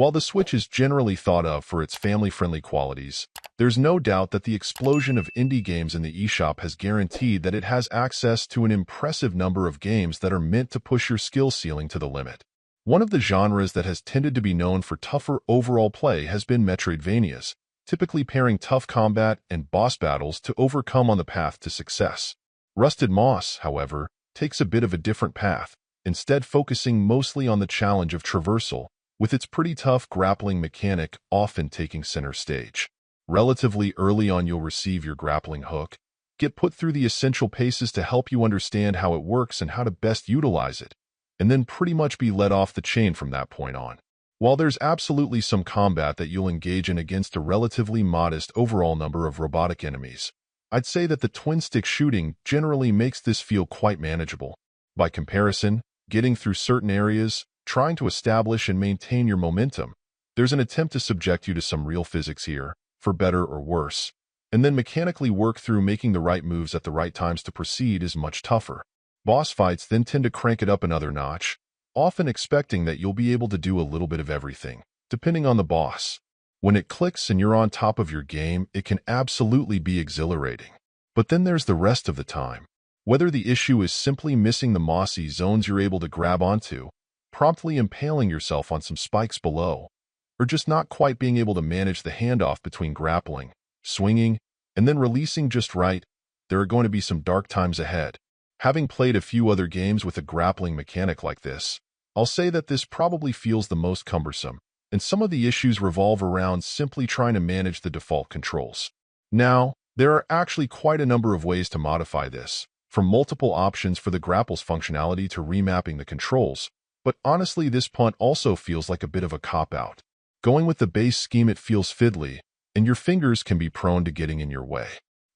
While the Switch is generally thought of for its family-friendly qualities, there's no doubt that the explosion of indie games in the eShop has guaranteed that it has access to an impressive number of games that are meant to push your skill ceiling to the limit. One of the genres that has tended to be known for tougher overall play has been Metroidvanias, typically pairing tough combat and boss battles to overcome on the path to success. Rusted Moss, however, takes a bit of a different path, instead focusing mostly on the challenge of traversal, with its pretty tough grappling mechanic often taking center stage. Relatively early on you'll receive your grappling hook, get put through the essential paces to help you understand how it works and how to best utilize it, and then pretty much be let off the chain from that point on. While there's absolutely some combat that you'll engage in against a relatively modest overall number of robotic enemies, I'd say that the twin-stick shooting generally makes this feel quite manageable. By comparison, getting through certain areas, trying to establish and maintain your momentum, there's an attempt to subject you to some real physics here, for better or worse, and then mechanically work through making the right moves at the right times to proceed is much tougher. Boss fights then tend to crank it up another notch, often expecting that you'll be able to do a little bit of everything, depending on the boss. When it clicks and you're on top of your game, it can absolutely be exhilarating. But then there's the rest of the time. Whether the issue is simply missing the mossy zones you're able to grab onto, promptly impaling yourself on some spikes below, or just not quite being able to manage the handoff between grappling, swinging, and then releasing just right, there are going to be some dark times ahead. Having played a few other games with a grappling mechanic like this, I'll say that this probably feels the most cumbersome, and some of the issues revolve around simply trying to manage the default controls. Now, there are actually quite a number of ways to modify this, from multiple options for the grapple's functionality to remapping the controls, but honestly this punt also feels like a bit of a cop-out. Going with the base scheme it feels fiddly, and your fingers can be prone to getting in your way.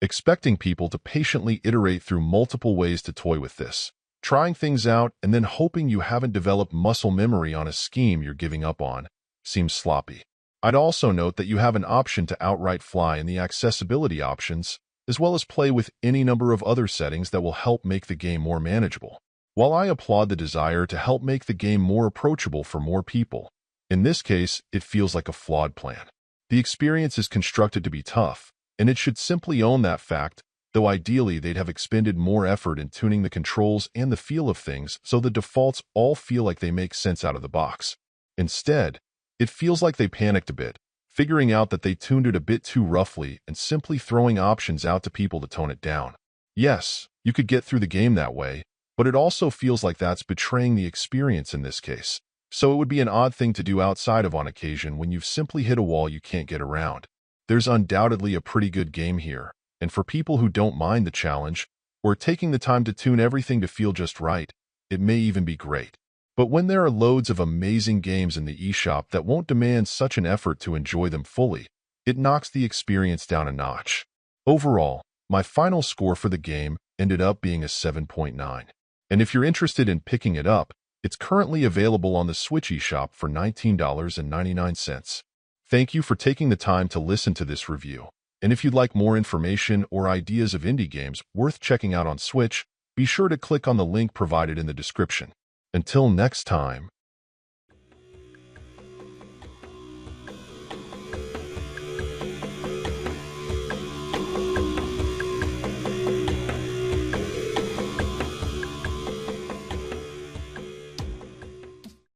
Expecting people to patiently iterate through multiple ways to toy with this, trying things out and then hoping you haven't developed muscle memory on a scheme you're giving up on, seems sloppy. I'd also note that you have an option to outright fly in the accessibility options, as well as play with any number of other settings that will help make the game more manageable. While I applaud the desire to help make the game more approachable for more people, in this case, it feels like a flawed plan. The experience is constructed to be tough, and it should simply own that fact, though ideally they'd have expended more effort in tuning the controls and the feel of things so the defaults all feel like they make sense out of the box. Instead, it feels like they panicked a bit, figuring out that they tuned it a bit too roughly and simply throwing options out to people to tone it down. Yes, you could get through the game that way, but it also feels like that's betraying the experience in this case. So it would be an odd thing to do outside of on occasion when you've simply hit a wall you can't get around. There's undoubtedly a pretty good game here, and for people who don't mind the challenge, or taking the time to tune everything to feel just right, it may even be great. But when there are loads of amazing games in the eShop that won't demand such an effort to enjoy them fully, it knocks the experience down a notch. Overall, my final score for the game ended up being a 7.9. And if you're interested in picking it up, it's currently available on the Switch eShop for $19.99. Thank you for taking the time to listen to this review. And if you'd like more information or ideas of indie games worth checking out on Switch, be sure to click on the link provided in the description. Until next time.